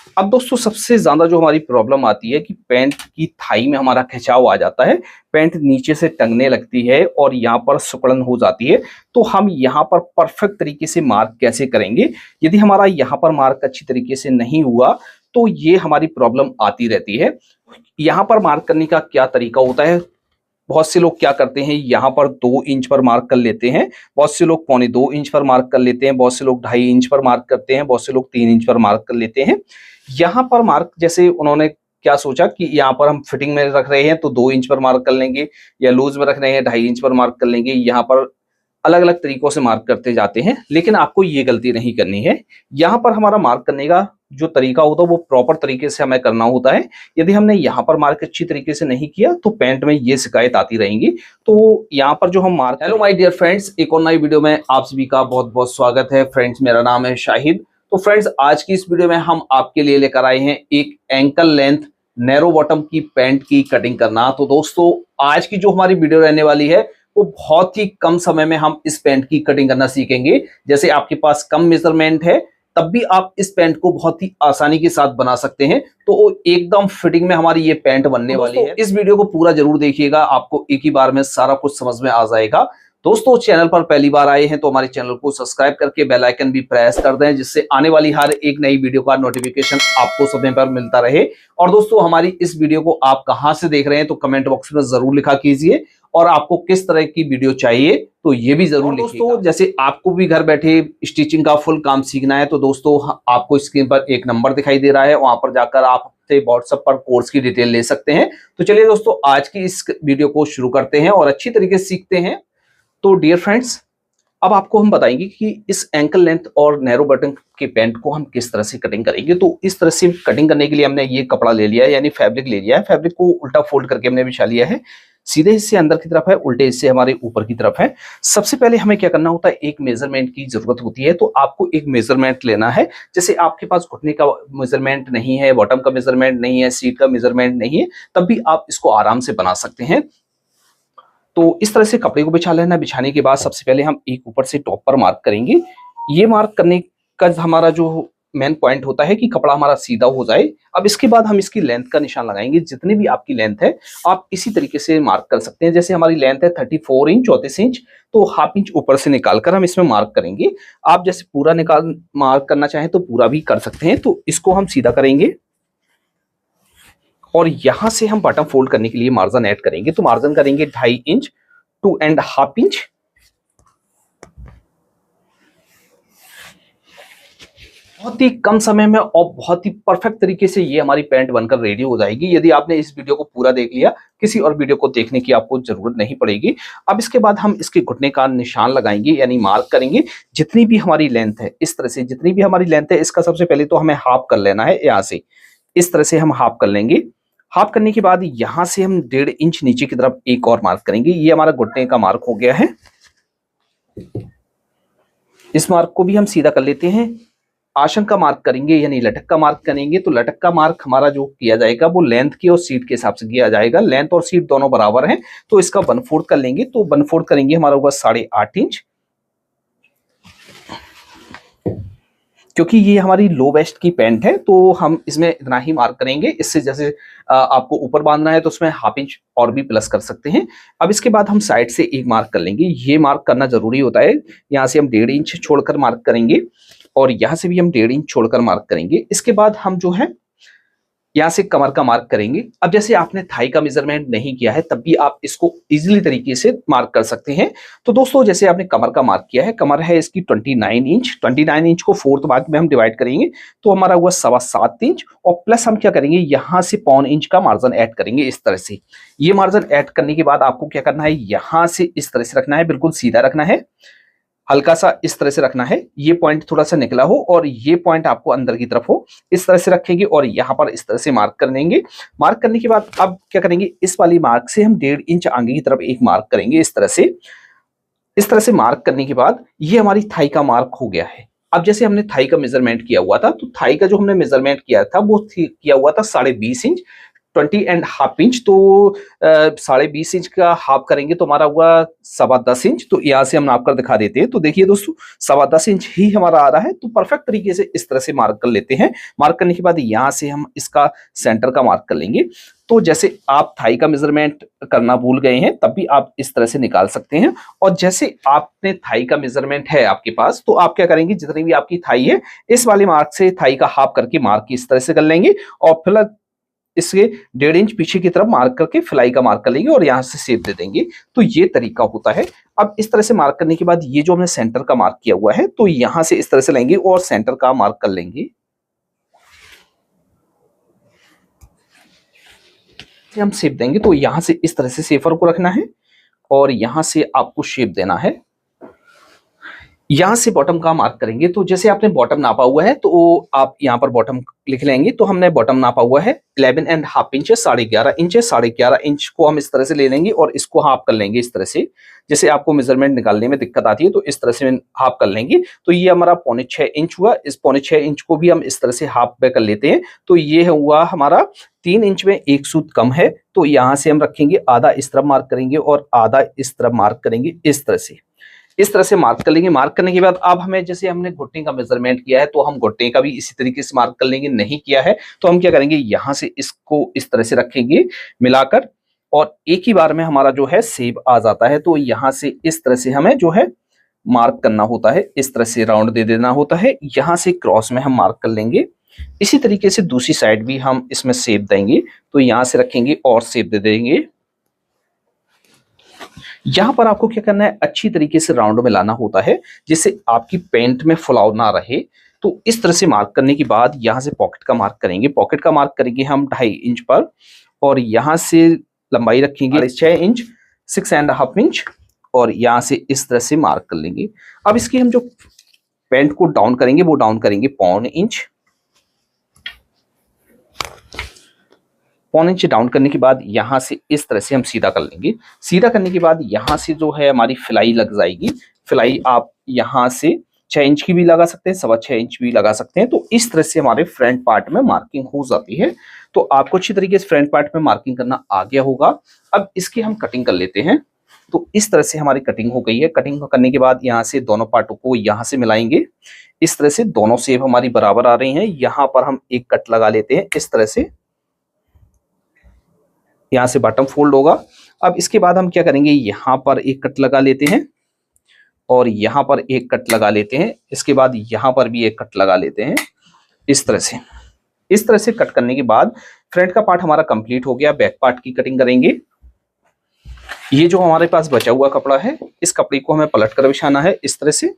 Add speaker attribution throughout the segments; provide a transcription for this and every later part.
Speaker 1: अब दोस्तों सबसे ज्यादा जो हमारी प्रॉब्लम आती है कि पैंट की थाई में हमारा खिंचाव आ जाता है, पैंट नीचे से टंगने लगती है और यहाँ पर सिकुड़न हो जाती है। तो हम यहाँ पर परफेक्ट तरीके से मार्क कैसे करेंगे? यदि हमारा यहाँ पर मार्क अच्छी तरीके से नहीं हुआ तो ये हमारी प्रॉब्लम आती रहती है। यहाँ पर मार्क करने का क्या तरीका होता है? बहुत से लोग क्या करते हैं, यहाँ पर 2 इंच पर मार्क कर लेते हैं, बहुत से लोग 1.25 इंच पर मार्क कर लेते हैं, बहुत से लोग 2.5 इंच पर मार्क करते हैं, बहुत से लोग 3 इंच पर मार्क कर लेते हैं। यहाँ पर मार्क जैसे उन्होंने क्या सोचा कि यहाँ पर हम फिटिंग में रख रहे हैं तो 2 इंच पर मार्क कर लेंगे, या लूज में रख रहे हैं 2.5 इंच पर मार्क कर लेंगे। यहाँ पर अलग अलग तरीकों से मार्क करते जाते हैं, लेकिन आपको ये गलती नहीं करनी है। यहाँ पर हमारा मार्क करने का जो तरीका होता है वो प्रॉपर तरीके से हमें करना होता है। यदि हमने यहाँ पर मार्क अच्छी तरीके से नहीं किया तो पैंट में ये शिकायत आती रहेंगी। तो यहाँ पर जो हम mark, hello my dear friends, एक और नई वीडियो में आप सभी का बहुत बहुत स्वागत है। फ्रेंड्स, मेरा नाम है शाहिद। तो फ्रेंड्स, आज की इस वीडियो में हम आपके लिए लेकर आए हैं एक एंकल लेंथ नैरो बॉटम की पैंट की कटिंग करना। तो दोस्तों, आज की जो हमारी वीडियो रहने वाली है वो बहुत ही कम समय में हम इस पैंट की कटिंग करना सीखेंगे। जैसे आपके पास कम मेजरमेंट है तब भी आप इस पैंट को बहुत ही आसानी के साथ बना सकते हैं। तो एकदम फिटिंग में हमारी ये पैंट बनने वाली है। इस वीडियो को पूरा जरूर देखिएगा, आपको एक ही बार में सारा कुछ समझ में आ जाएगा। दोस्तों, चैनल पर पहली बार आए हैं तो हमारे चैनल को सब्सक्राइब करके बेल आइकन भी प्रेस कर दें, जिससे आने वाली हर एक नई वीडियो का नोटिफिकेशन आपको समय पर मिलता रहे। और दोस्तों, हमारी इस वीडियो को आप कहां से देख रहे हैं तो कमेंट बॉक्स में जरूर लिखा कीजिए, और आपको किस तरह की वीडियो चाहिए तो ये भी जरूर लिखिएगा। दोस्तों, जैसे आपको भी घर बैठे स्टिचिंग का फुल काम सीखना है तो दोस्तों, आपको स्क्रीन पर एक नंबर दिखाई दे रहा है, वहां पर जाकर आप व्हाट्सएप पर कोर्स की डिटेल ले सकते हैं। तो चलिए दोस्तों, आज की इस वीडियो को शुरू करते हैं और अच्छी तरीके से सीखते हैं। तो डियर फ्रेंड्स, अब आपको हम बताएंगे कि इस एंकल लेंथ और नैरो बटन के पैंट को हम किस तरह से कटिंग करेंगे। तो इस तरह से कटिंग करने के लिए हमने ये कपड़ा ले लिया है, यानी फैब्रिक ले लिया है। फैब्रिक को उल्टा फोल्ड करके हमने बिछा लिया है। सीधे हिस्से अंदर की तरफ है, उल्टे हिस्से हमारे ऊपर की तरफ है। सबसे पहले हमें क्या करना होता है, एक मेजरमेंट की जरूरत होती है। तो आपको एक मेजरमेंट लेना है। जैसे आपके पास घुटने का मेजरमेंट नहीं है, बॉटम का मेजरमेंट नहीं है, सीट का मेजरमेंट नहीं है, तब भी आप इसको आराम से बना सकते हैं। तो इस तरह से कपड़े को बिछा लेना। बिछाने के बाद सबसे पहले हम एक ऊपर से टॉप पर मार्क करेंगे। ये मार्क करने का हमारा जो मेन पॉइंट होता है कि कपड़ा हमारा सीधा हो जाए। अब इसके बाद हम इसकी लेंथ का निशान लगाएंगे। जितनी भी आपकी लेंथ है आप इसी तरीके से मार्क कर सकते हैं। जैसे हमारी लेंथ है 34 इंच 34 इंच, तो हाफ इंच ऊपर से निकालकर हम इसमें मार्क करेंगे। आप जैसे पूरा निकाल मार्क करना चाहें तो पूरा भी कर सकते हैं। तो इसको हम सीधा करेंगे और यहां से हम बटन फोल्ड करने के लिए मार्जिन ऐड करेंगे। तो मार्जिन करेंगे 2.5 इंच 2.5 इंच। बहुत ही कम समय में और बहुत ही परफेक्ट तरीके से ये हमारी पैंट बनकर रेडी हो जाएगी। यदि आपने इस वीडियो को पूरा देख लिया, किसी और वीडियो को देखने की आपको जरूरत नहीं पड़ेगी। अब इसके बाद हम इसके घुटने का निशान लगाएंगे, यानी मार्क करेंगे। जितनी भी हमारी लेंथ है, इस तरह से जितनी भी हमारी लेंथ है, इसका सबसे पहले तो हमें हाफ कर लेना है। यहाँ से इस तरह से हम हाफ कर लेंगे। हाफ करने के बाद यहां से हम 1.5 इंच नीचे की तरफ एक और मार्क करेंगे। ये हमारा घुटने का मार्क हो गया है। इस मार्क को भी हम सीधा कर लेते हैं। आसन का मार्क करेंगे, यानी लटक का मार्क करेंगे। तो लटक का मार्क हमारा जो किया जाएगा वो लेंथ की और सीट के हिसाब से किया जाएगा। लेंथ और सीट दोनों बराबर हैं, तो इसका 1/4 कर लेंगे। तो 1/4 करेंगे, हमारा होगा 8.5 इंच। क्योंकि ये हमारी लो वेस्ट की पैंट है तो हम इसमें इतना ही मार्क करेंगे। इससे जैसे आपको ऊपर बांधना है तो उसमें हाफ इंच और भी प्लस कर सकते हैं। अब इसके बाद हम साइड से एक मार्क कर लेंगे। ये मार्क करना जरूरी होता है। यहाँ से हम 1.5 इंच छोड़कर मार्क करेंगे और यहाँ से भी हम 1.5 इंच छोड़कर मार्क करेंगे। इसके बाद हम जो है यहाँ से कमर का मार्क करेंगे। अब जैसे आपने थाई का मेजरमेंट नहीं किया है तब भी आप इसको इजीली तरीके से मार्क कर सकते हैं। तो दोस्तों, जैसे आपने कमर का मार्क किया है, कमर है इसकी 29 इंच। 29 इंच को 4th भाग में हम डिवाइड करेंगे तो हमारा हुआ 7.25 इंच। और प्लस हम क्या करेंगे, यहाँ से 1.25 इंच का मार्जिन ऐड करेंगे। इस तरह से ये मार्जिन ऐड करने के बाद आपको क्या करना है, यहाँ से इस तरह से रखना है, बिल्कुल सीधा रखना है, हल्का सा इस तरह से रखना है। ये पॉइंट थोड़ा सा निकला हो और ये पॉइंट आपको अंदर की तरफ हो, इस तरह से रखेंगे और यहाँ पर इस तरह से मार्क कर देंगे। मार्क करने के बाद अब क्या करेंगे, इस वाली मार्क से हम 1.5 इंच आगे की तरफ एक मार्क करेंगे। इस तरह से मार्क करने के बाद ये हमारी थाई का मार्क हो गया है। अब जैसे हमने थाई का मेजरमेंट किया हुआ था, तो थाई का जो हमने मेजरमेंट किया था वो किया हुआ था 20.5 इंच। 20.5 इंच, तो 20.5 इंच का हाफ करेंगे तो हमारा हुआ 10.25 इंच। तो यहाँ से हम नाप कर दिखा देते हैं। तो देखिए दोस्तों 10.25 इंच ही हमारा आ रहा है। तो परफेक्ट तरीके से इस तरह से मार्क कर लेते हैं। मार्क करने के बाद यहाँ से हम इसका सेंटर का मार्क कर लेंगे। तो जैसे आप थाई का मेजरमेंट करना भूल गए हैं तब भी आप इस तरह से निकाल सकते हैं। और जैसे आपने थाई का मेजरमेंट है आपके पास, तो आप क्या करेंगे, जितनी भी आपकी थाई है इस वाले मार्क से थाई का हाफ करके मार्क इस तरह से कर लेंगे और फिर इसके 1.5 इंच पीछे की तरफ मार्क करके फिलाई का मार्क कर लेंगे और यहां से शेप दे देंगे। तो ये तरीका होता है। अब इस तरह से मार्क करने के बाद ये जो हमने सेंटर का मार्क किया हुआ है तो यहां से इस तरह से लेंगे और सेंटर का मार्क कर लेंगे। हम शेप देंगे तो यहां से इस तरह से शेपर को रखना है और यहां से आपको शेप देना है। यहां से बॉटम का मार्क करेंगे। तो जैसे आपने बॉटम नापा हुआ है तो आप यहां पर बॉटम लिख लेंगे। तो हमने बॉटम नापा हुआ है 11.5 इंच है, 11.5 इंच है। 11.5 इंच को हम इस तरह से ले लेंगे और इसको हाफ कर लेंगे इस तरह से। जैसे आपको मेजरमेंट निकालने में दिक्कत आती है तो इस तरह से हाफ कर लेंगे। तो ये हमारा 6.25 इंच हुआ। इस 6.25 इंच को भी हम इस तरह से हाफ पे कर लेते हैं। तो ये हुआ हमारा 3 इंच में एक सूत कम है। तो यहां से हम रखेंगे आधा इस तरफ मार्क करेंगे और आधा इस तरफ मार्क करेंगे। इस तरह से इस तरह से मार्क कर लेंगे। मार्क करने के बाद अब हमें, जैसे हमने घुटने का मेजरमेंट किया है तो हम घुटने का भी इसी तरीके से मार्क कर लेंगे। नहीं किया है तो हम क्या करेंगे, यहां से इसको इस तरह से रखेंगे मिलाकर और एक ही बार में हमारा जो है शेप आ जाता है। तो यहां से इस तरह से हमें जो है मार्क करना होता है। इस तरह से राउंड दे देना होता है। यहां से क्रॉस में हम मार्क कर लेंगे। इसी तरीके से दूसरी साइड भी हम इसमें शेप देंगे। तो यहां से रखेंगे और शेप दे देंगे। यहां पर आपको क्या करना है, अच्छी तरीके से राउंड में लाना होता है जिससे आपकी पेंट में फुलाव ना रहे। तो इस तरह से मार्क करने के बाद यहां से पॉकेट का मार्क करेंगे। पॉकेट का मार्क करेंगे हम 2.5 इंच पर और यहां से लंबाई रखेंगे 6 इंच, 6.5 इंच और यहां से इस तरह से मार्क कर लेंगे। अब इसकी हम जो पेंट को डाउन करेंगे वो डाउन करेंगे 1.25 इंच। 1.25 इंच डाउन करने के बाद यहां से इस तरह से हम सीधा कर लेंगे। सीधा करने के बाद यहां से जो है हमारी फिलाई लग जाएगी। फिलाई आप यहां से 6 इंच की भी लगा सकते हैं, 6.25 इंच भी लगा सकते हैं। तो इस तरह से हमारे फ्रंट पार्ट में मार्किंग हो जाती है। तो आपको अच्छी तरीके से फ्रंट पार्ट में मार्किंग करना आ गया होगा। अब इसकी हम कटिंग कर लेते हैं। तो इस तरह से हमारी कटिंग हो गई है। कटिंग करने के बाद यहाँ से दोनों पार्टों को यहाँ से मिलाएंगे। इस तरह से दोनों शेप हमारी बराबर आ रही हैं। यहाँ पर हम एक कट लगा लेते हैं इस तरह से। यहाँ से बॉटम फोल्ड होगा। अब इसके बाद हम क्या करेंगे, यहाँ पर एक कट लगा लेते हैं और यहाँ पर एक कट लगा लेते हैं। इसके बाद यहाँ पर भी एक कट लगा लेते हैं इस तरह से। इस तरह से कट करने के बाद फ्रंट का पार्ट हमारा कंप्लीट हो गया। बैक पार्ट की कटिंग करेंगे। ये जो हमारे पास बचा हुआ कपड़ा है, इस कपड़े को हमें पलट कर बिछाना है इस तरह से।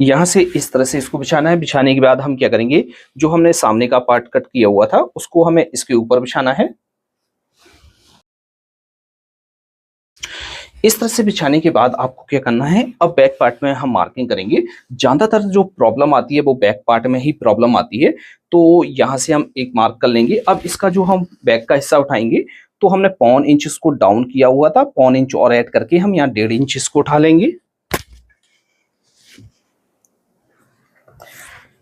Speaker 1: यहां से इस तरह से इसको बिछाना है। बिछाने के बाद हम क्या करेंगे, जो हमने सामने का पार्ट कट किया हुआ था उसको हमें इसके ऊपर बिछाना है। इस तरह से बिछाने के बाद आपको क्या करना है, अब बैक पार्ट में हम मार्किंग करेंगे। ज्यादातर जो प्रॉब्लम आती है वो बैक पार्ट में ही प्रॉब्लम आती है। तो यहां से हम एक मार्क कर लेंगे। अब इसका जो हम बैक का हिस्सा उठाएंगे तो हमने 1.25 इंच इसको डाउन किया हुआ था। 1.25 इंच और ऐड करके हम यहाँ 1.5 इंच इसको उठा लेंगे,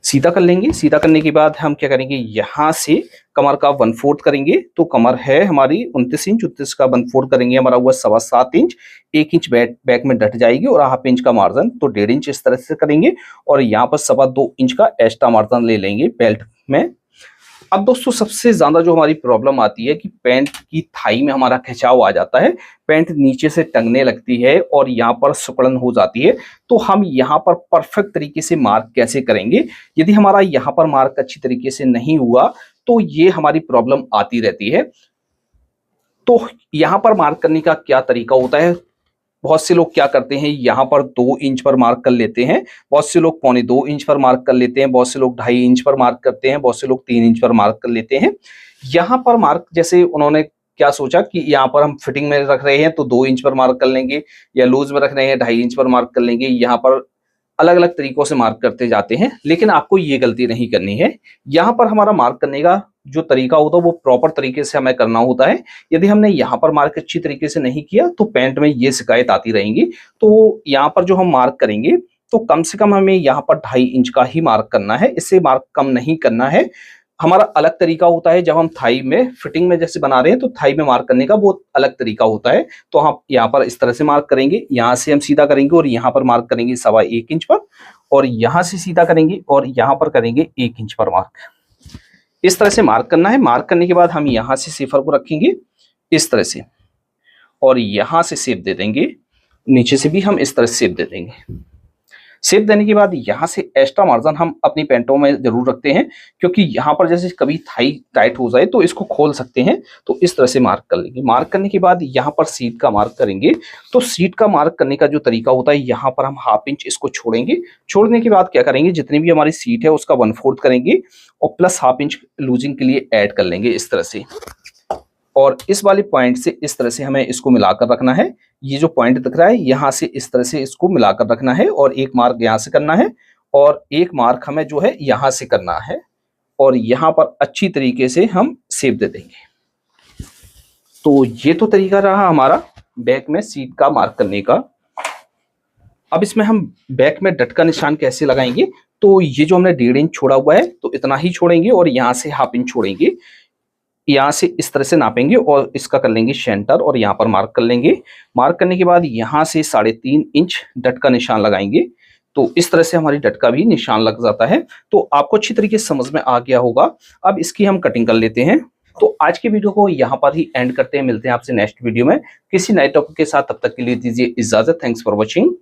Speaker 1: सीधा कर लेंगे। सीधा करने के बाद हम क्या करेंगे, यहां से कमर का 1/4 करेंगे। तो कमर है हमारी 29 इंच, 29 का 1/4 करेंगे, हमारा हुआ 7.25 इंच। 1 इंच बैक में डट जाएगी और 1/2 इंच का मार्जिन, तो 1.5 इंच इस तरह से करेंगे और यहाँ पर 2.25 इंच का एक्स्ट्रा मार्जिन ले लेंगे बेल्ट में। अब दोस्तों सबसे ज्यादा जो हमारी प्रॉब्लम आती है कि पैंट की थाई में हमारा खिंचाव आ जाता है, पैंट नीचे से टंगने लगती है और यहाँ पर सिकुड़न हो जाती है। तो हम यहाँ पर परफेक्ट तरीके से मार्क कैसे करेंगे। यदि हमारा यहाँ पर मार्क अच्छी तरीके से नहीं हुआ तो ये हमारी प्रॉब्लम आती रहती है। तो यहाँ पर मार्क करने का क्या तरीका होता है, बहुत से लोग क्या करते हैं, यहाँ पर 2 इंच पर मार्क कर लेते हैं, बहुत से लोग 1.25 इंच पर मार्क कर लेते हैं, बहुत से लोग 2.5 इंच पर मार्क करते हैं, बहुत से लोग 3 इंच पर मार्क कर लेते हैं। यहाँ पर मार्क जैसे उन्होंने क्या सोचा कि यहाँ पर हम फिटिंग में रख रहे हैं तो 2 इंच पर मार्क कर लेंगे, या लूज में रख रहे हैं 2.5 इंच पर मार्क कर लेंगे। यहाँ पर अलग अलग तरीकों से मार्क करते जाते हैं, लेकिन आपको ये गलती नहीं करनी है। यहाँ पर हमारा मार्क करने का जो तरीका होता है वो प्रॉपर तरीके से हमें करना होता है। यदि हमने यहाँ पर मार्क अच्छी तरीके से नहीं किया तो पैंट में ये शिकायत आती रहेंगी। तो यहाँ पर जो हम मार्क करेंगे तो कम से कम हमें यहाँ पर 2.5 इंच का ही मार्क करना है, इससे मार्क कम नहीं करना है। हमारा अलग तरीका होता है, जब हम थाई में फिटिंग में जैसे बना रहे हैं तो थाई में मार्क करने का बहुत अलग तरीका होता है। तो हम यहाँ पर इस तरह से मार्क करेंगे, यहाँ से हम सीधा करेंगे और यहाँ पर मार्क करेंगे 1.25 इंच पर, और यहाँ से सीधा करेंगे और यहाँ पर करेंगे 1 इंच पर मार्क। इस तरह से मार्क करना है। मार्क करने के बाद हम यहाँ से सेफर को रखेंगे इस तरह से, और यहाँ से शेप दे देंगे, नीचे से भी हम इस तरह से शेप दे देंगे। शेप देने के बाद यहाँ से एक्स्ट्रा मार्जिन हम अपनी पैंटों में जरूर रखते हैं, क्योंकि यहाँ पर जैसे कभी थाई टाइट हो जाए तो इसको खोल सकते हैं। तो इस तरह से मार्क कर लेंगे। मार्क करने के बाद यहाँ पर सीट का मार्क करेंगे। तो सीट का मार्क करने का जो तरीका होता है, यहाँ पर हम 1/2 इंच इसको छोड़ेंगे। छोड़ने के बाद क्या करेंगे, जितनी भी हमारी सीट है उसका 1/4 करेंगे और प्लस 1/2 इंच लूजिंग के लिए ऐड कर लेंगे इस तरह से। और इस वाले पॉइंट से इस तरह से हमें इसको मिलाकर रखना है। ये जो पॉइंट दिख रहा है यहाँ से इस तरह से इसको मिलाकर रखना है, और एक मार्क यहाँ से करना है और एक मार्क हमें जो है यहाँ से करना है, और यहाँ पर अच्छी तरीके से हम शेप दे देंगे। तो ये तो तरीका रहा हमारा बैक में सीट का मार्क करने का। अब इसमें हम बैक में डट का निशान कैसे लगाएंगे, तो ये जो हमने 1.5 इंच छोड़ा हुआ है तो इतना ही छोड़ेंगे, और यहाँ से 1/2 इंच छोड़ेंगे। यहाँ से इस तरह से नापेंगे और इसका कर लेंगे सेंटर, और यहाँ पर मार्क कर लेंगे। मार्क करने के बाद यहाँ से 3.5 इंच डट का निशान लगाएंगे। तो इस तरह से हमारी डट का भी निशान लग जाता है। तो आपको अच्छी तरीके से समझ में आ गया होगा। अब इसकी हम कटिंग कर लेते हैं। तो आज की वीडियो को यहाँ पर ही एंड करते हैं। मिलते हैं आपसे नेक्स्ट वीडियो में किसी नए टॉपिक के साथ। तब तक के लिए दीजिए इजाजत। Thanks for watching.